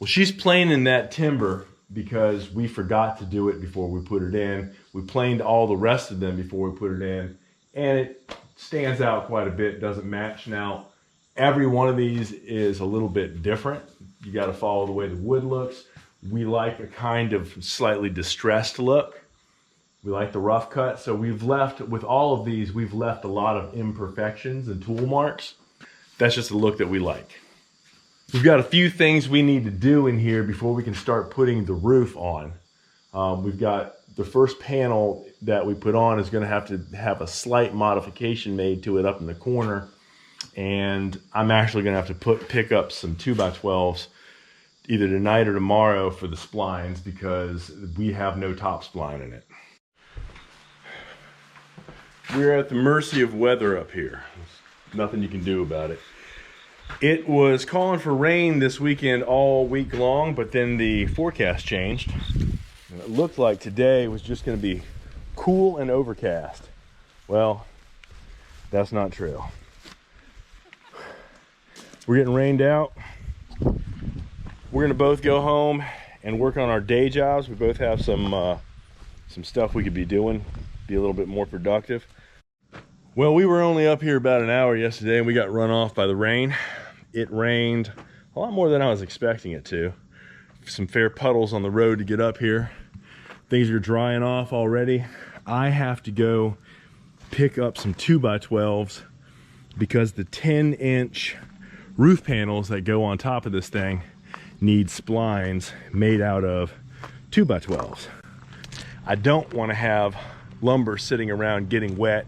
She's planing that timber because we forgot to do it before we put it in. We planed all the rest of them before we put it in, and it stands out quite a bit, doesn't match. Now, every one of these is a little bit different. You got to follow the way the wood looks. We like a kind of slightly distressed look. We like the rough cut, so we've left, with all of these, we've left a lot of imperfections and tool marks. That's just the look that we like. We've got a few things we need to do in here before we can start putting the roof on. We've got the first panel that we put on is going to have a slight modification made to it up in the corner. And I'm actually going to have to pick up some 2x12s either tonight or tomorrow for the splines because we have no top spline in it. We're at the mercy of weather up here. There's nothing you can do about it. It was calling for rain this weekend all week long, but then the forecast changed. And it looked like today was just going to be cool and overcast. Well, that's not true. We're getting rained out. We're going to both go home and work on our day jobs. We both have some stuff we could be doing, be a little bit more productive. Well, we were only up here about an hour yesterday and we got run off by the rain. It rained a lot more than I was expecting it to. Some fair puddles on the road to get up here. Things are drying off already. I have to go pick up some 2x12s because the 10-inch roof panels that go on top of this thing need splines made out of 2x12s. I don't want to have lumber sitting around getting wet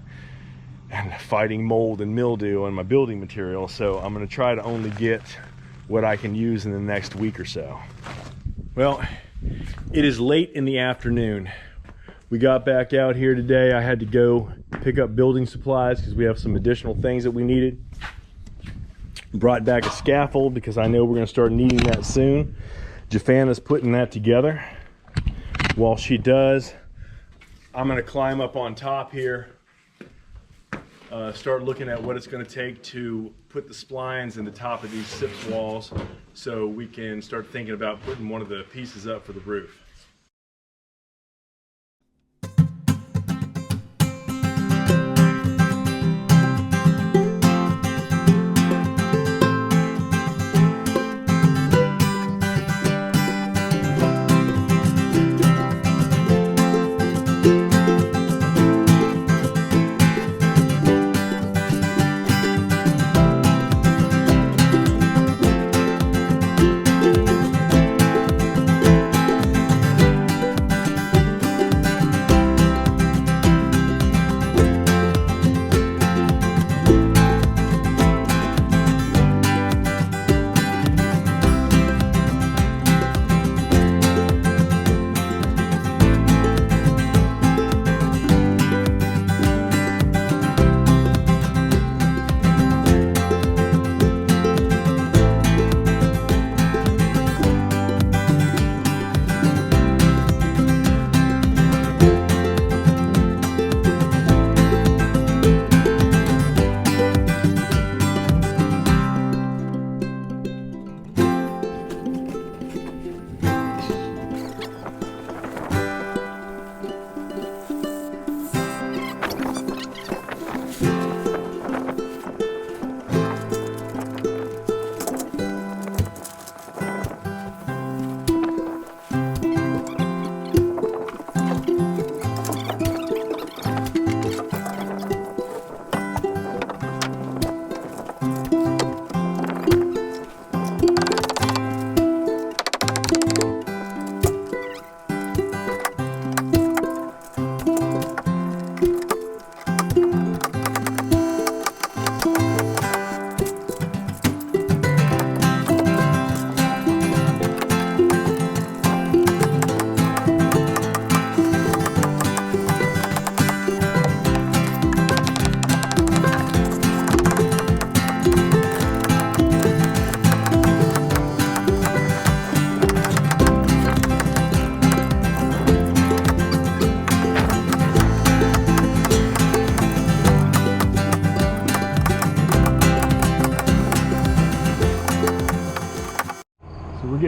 and fighting mold and mildew on my building material, so I'm going to try to only get what I can use in the next week or so. Well, it is late in the afternoon. We got back out here today. I had to go pick up building supplies because we have some additional things that we needed. Brought back a scaffold because I know we're going to start needing that soon. Jafana's putting that together. While she does, I'm going to climb up on top here, start looking at what it's going to take to put the splines in the top of these SIPS walls so we can start thinking about putting one of the pieces up for the roof.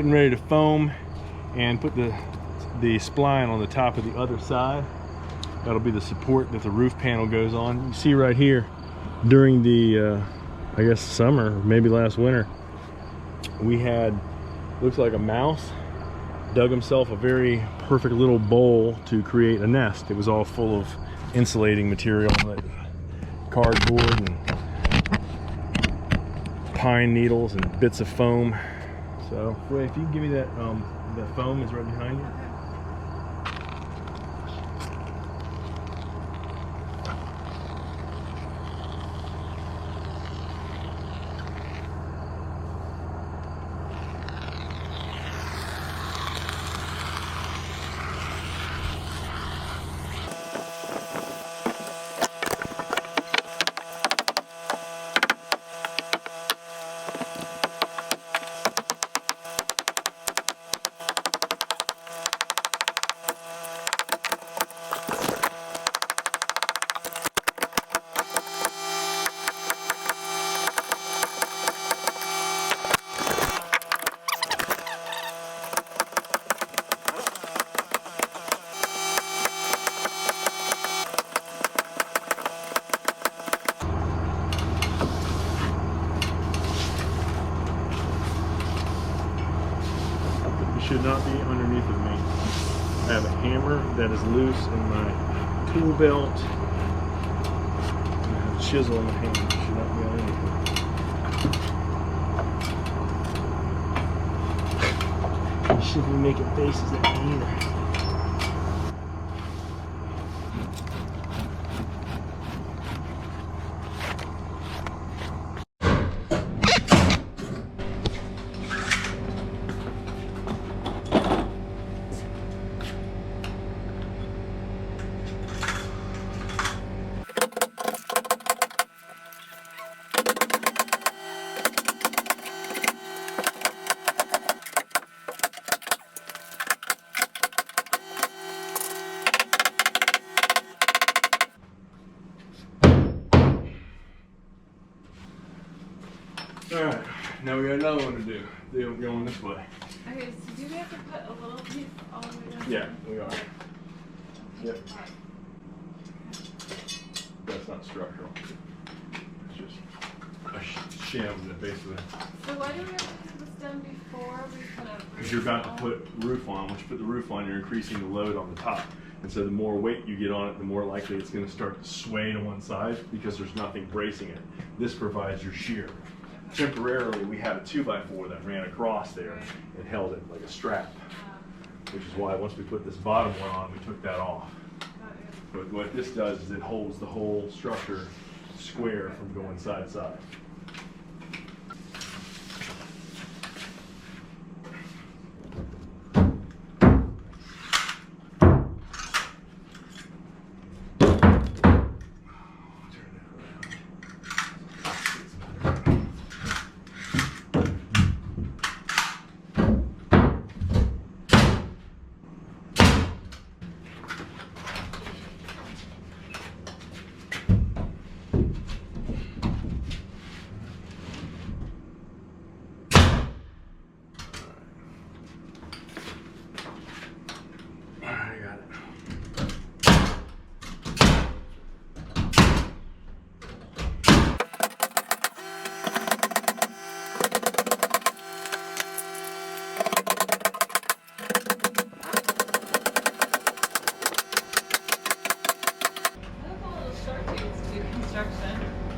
getting ready to foam and put the spline on the top of the other side. That'll be the support that the roof panel goes on. You see right here, during the I guess summer, maybe last winter, we had, looks like a mouse dug himself a very perfect little bowl to create a nest. It was all full of insulating material, like cardboard and pine needles and bits of foam. So, Ray, if you can give me that, that foam is right behind you. Should not be underneath of me. I have a hammer that is loose in my tool belt. And I have a chisel in my hand. It should not be underneath. You shouldn't be making faces at me either. Alright, now we got another one to do. They're going this way. Okay, so do we have to put a little piece all the way down? Yeah, we are. Yep. That's not structural. It's just a shim that basically. So why do we have to have this done before we put a roof? Because you're about to put roof on. Once you put the roof on, you're increasing the load on the top. And so the more weight you get on it, the more likely it's going to start to sway to one side because there's nothing bracing it. This provides your shear. Temporarily, we had a 2x4 that ran across there and held it like a strap, which is why once we put this bottom one on, we took that off. But what this does is it holds the whole structure square from going side to side.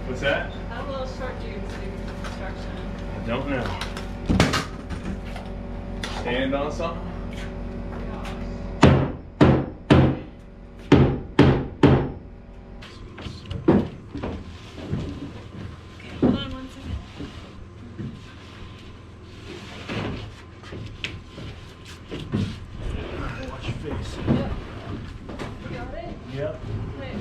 What's that? How little short do you do construction? I don't know. Stand on something? Hold on 1 second. Watch your face. Yep. You got it? Yep. Wait.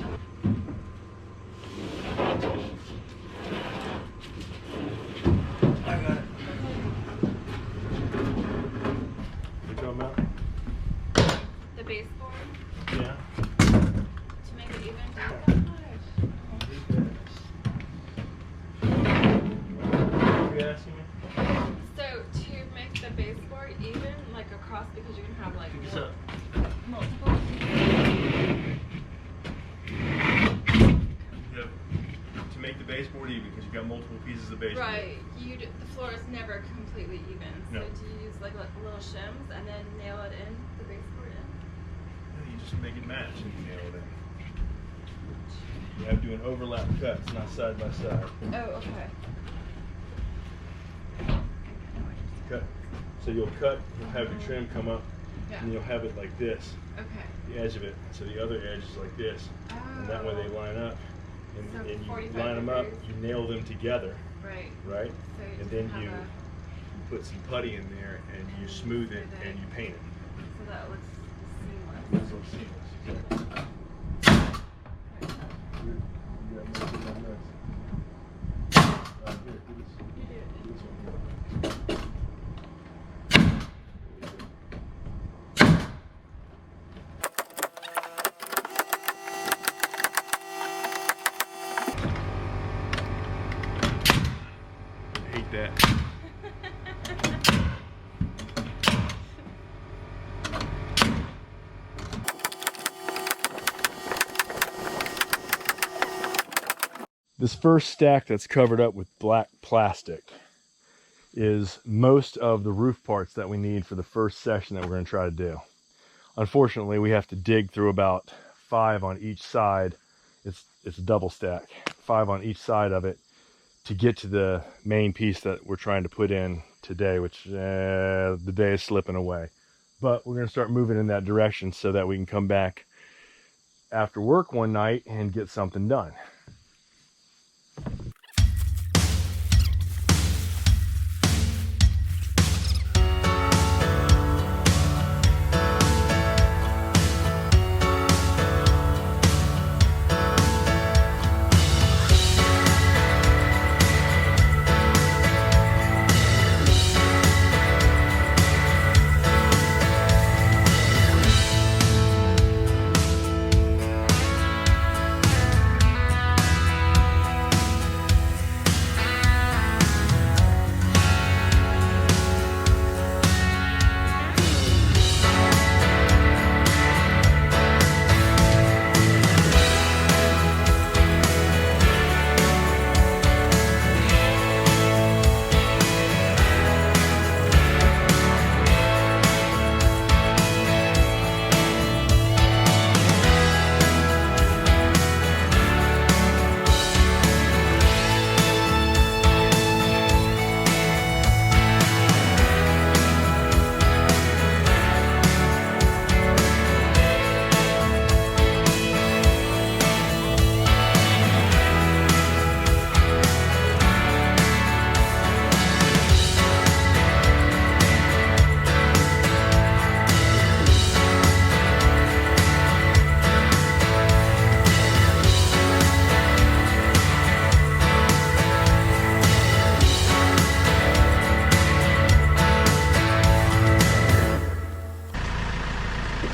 I got it. You talking about? The baseboard Yeah. to make it even. Do that much? What are you asking me? So to make the baseboard baseboard even because you got multiple pieces of baseboard. Right. The floor is never completely even. So No. do you use like little shims and then nail it in, the baseboard in? No, you just make it match and you nail it in. You have to do an overlap cut, it's not side by side. Oh, okay. Cut. So you'll cut, you'll have your trim come up, Yeah. and you'll have it like this, Okay. the edge of it. So the other edge is like this, and that way they line up. And, So and you 45 line them up, degrees. you nail them together, Right. right? So And just then have you put some putty in there and you smooth it and you paint it. So that looks seamless. This looks seamless. Exactly. You got more than this. Here, do this. You do. This one here. I hate that. This first stack that's covered up with black plastic is most of the roof parts that we need for the first section that we're going to try to do. Unfortunately, we have to dig through about 5 on each side. It's a double stack, 5 on each side of it to get to the main piece that we're trying to put in today, which the day is slipping away. But we're going to start moving in that direction so that we can come back after work one night and get something done.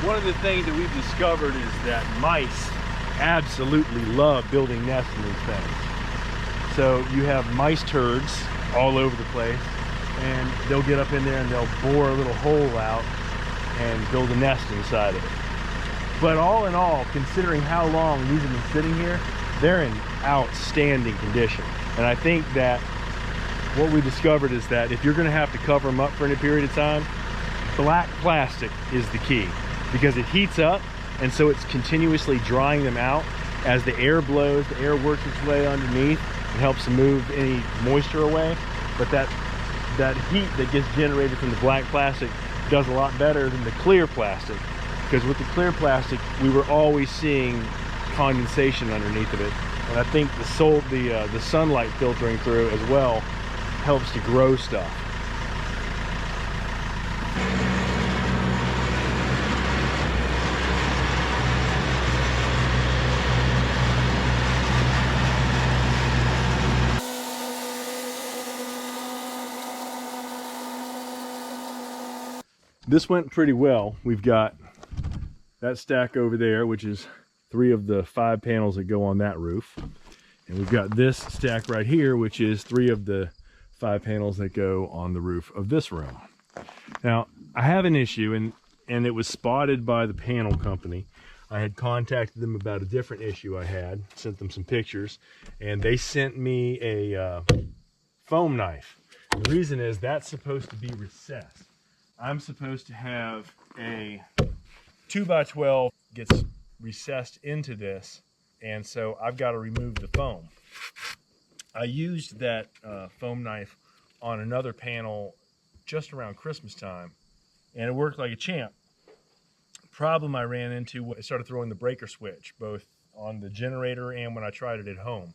One of the things that we've discovered is that mice absolutely love building nests in these things. So you have mice turds all over the place, and they'll get up in there and they'll bore a little hole out and build a nest inside of it. But all in all, considering how long these have been sitting here, they're in outstanding condition. And I think that what we discovered is that if you're going to have to cover them up for any period of time, black plastic is the key, because it heats up, and so it's continuously drying them out. As the air blows, the air works its way underneath and helps to move any moisture away. But that heat that gets generated from the black plastic does a lot better than the clear plastic, because with the clear plastic we were always seeing condensation underneath of it. And I think the sunlight filtering through as well helps to grow stuff. This went pretty well. We've got that stack over there, which is 3 of the 5 panels that go on that roof. And we've got this stack right here, which is 3 of the 5 panels that go on the roof of this room. Now, I have an issue, and it was spotted by the panel company. I had contacted them about a different issue I had, sent them some pictures, and they sent me a foam knife. The reason is that's supposed to be recessed. I'm supposed to have a 2x12 gets recessed into this, and so I've got to remove the foam. I used that foam knife on another panel just around Christmas time, and it worked like a champ. Problem I ran into, I started throwing the breaker switch, both on the generator and when I tried it at home.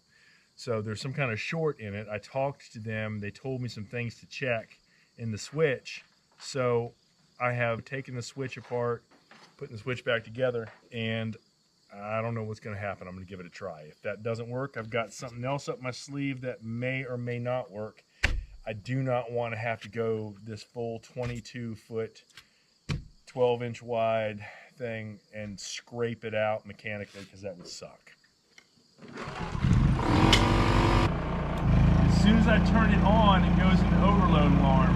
So there's some kind of short in it. I talked to them, they told me some things to check in the switch. So I have taken the switch apart, putting the switch back together, and I don't know what's going to happen. I'm going to give it a try. If that doesn't work, I've got something else up my sleeve that may or may not work. I do not want to have to go this full 22-foot, 12-inch wide thing and scrape it out mechanically, because that would suck. As soon as I turn it on, it goes into overload alarm.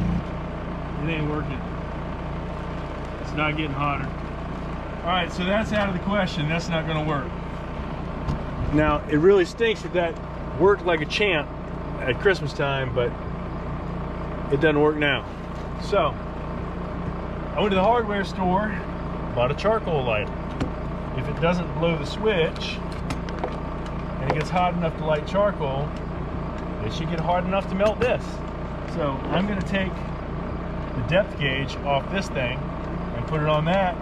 It ain't working. It's not getting hotter. All right, so that's out of the question. That's not going to work. Now, it really stinks that worked like a champ at Christmas time, but it doesn't work now. So I went to the hardware store, bought a charcoal lighter. If it doesn't blow the switch and it gets hot enough to light charcoal, it should get hard enough to melt this. So I'm going to take the depth gauge off this thing and put it on that,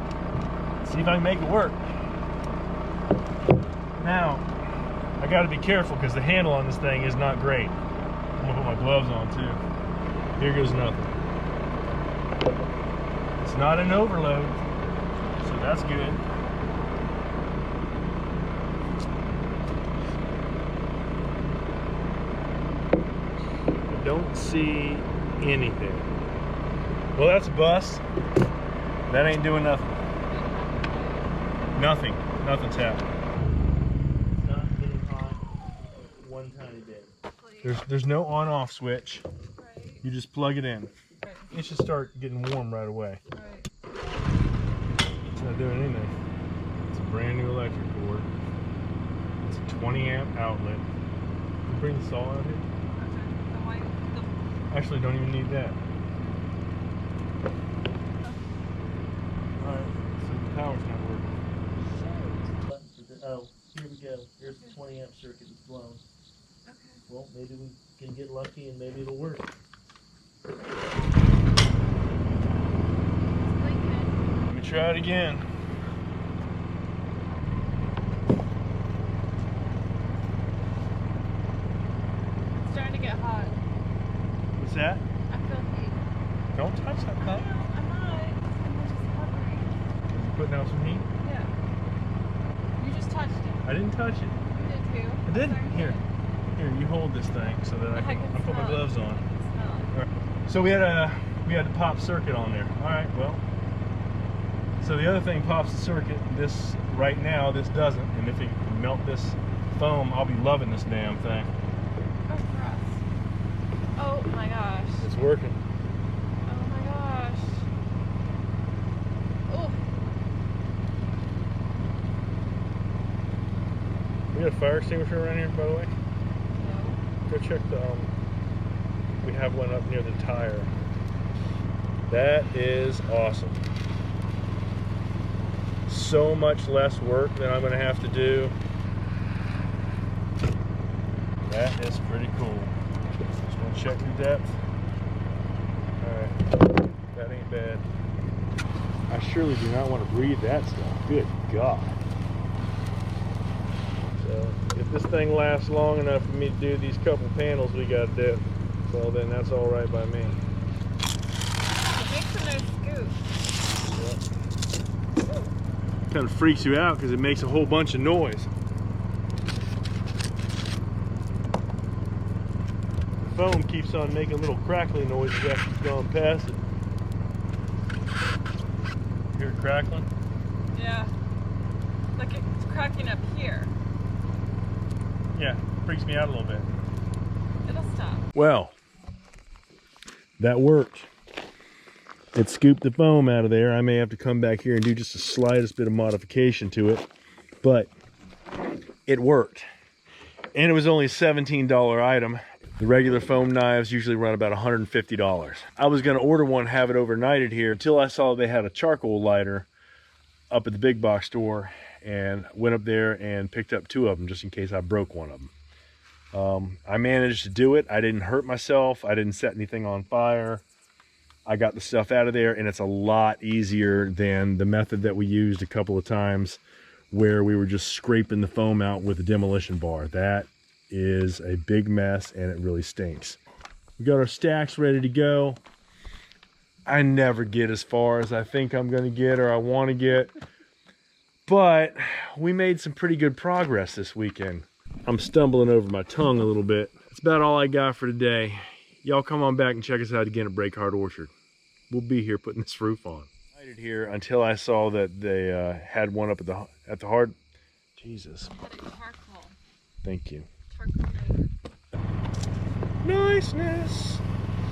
see if I can make it work. Now I got to be careful because the handle on this thing is not great. I'm going to put my gloves on too. Here goes nothing. It's not an overload, so that's good. I don't see anything. Well, that's a bust. That ain't doing nothing. Nothing's happening. It's not getting hot one tiny bit. There's no on-off switch. Right. You just plug it in. Right. It should start getting warm right away. Right. It's not doing anything. It's a brand new electric cord. It's a 20 amp outlet. Can you bring the saw out here? Okay. Actually, don't even need that. Alright, so the power's not working. Oh, here we go. Here's the 20 amp circuit that's blown. Okay. Well, maybe we can get lucky and maybe it'll work. Let me try it again. It's starting to get hot. What's that? I feel heat. Don't touch that I thing. know, I'm not. I'm just hovering. You putting out some heat? Yeah. You just touched it. I didn't touch it. You did too. I didn't. Sorry. Here, you hold this thing so that I can can put my smell it. gloves on. I can smell it. All right. So we had the pop circuit on there. All right, well. So the other thing pops the circuit. This right now, this doesn't. And if it can melt this foam, I'll be loving this damn thing. Oh, gross. Oh my gosh. It's working. Oh my gosh. Oh. We got a fire extinguisher around here, by the way. No. Go check the. We have one up near the tire. That is awesome. So much less work than I'm going to have to do. That is pretty cool. Just want to check the depth. Alright, that ain't bad. I surely do not want to breathe that stuff. Good God. So, if this thing lasts long enough for me to do these couple panels we got to do, well then that's alright by me. It makes a nice scoop. Kind of freaks you out because it makes a whole bunch of noise. The foam keeps on making little crackling noises after it's gone past it. Hear it crackling? Yeah. Like it's cracking up here. Yeah, freaks me out a little bit. It'll stop. Well, that worked. It scooped the foam out of there. I may have to come back here and do just the slightest bit of modification to it, but it worked. And it was only a $17 item. The regular foam knives usually run about $150. I was gonna order one, have it overnighted here, until I saw they had a charcoal lighter up at the big box store, and went up there and picked up 2 of them just in case I broke one of them. I managed to do it. I didn't hurt myself. I didn't set anything on fire. I got the stuff out of there, and it's a lot easier than the method that we used a couple of times where we were just scraping the foam out with a demolition bar. That is a big mess, and it really stinks. We got our stacks ready to go. I never get as far as I think I'm gonna get or I want to get, but we made some pretty good progress this weekend. I'm stumbling over my tongue a little bit. That's about all I got for today. Y'all come on back and check us out again at Breakheart Orchard. We'll be here putting this roof on. I waited here until I saw that they had one up at the hard. Jesus. Charcoal. Thank you. Charcoal. Niceness.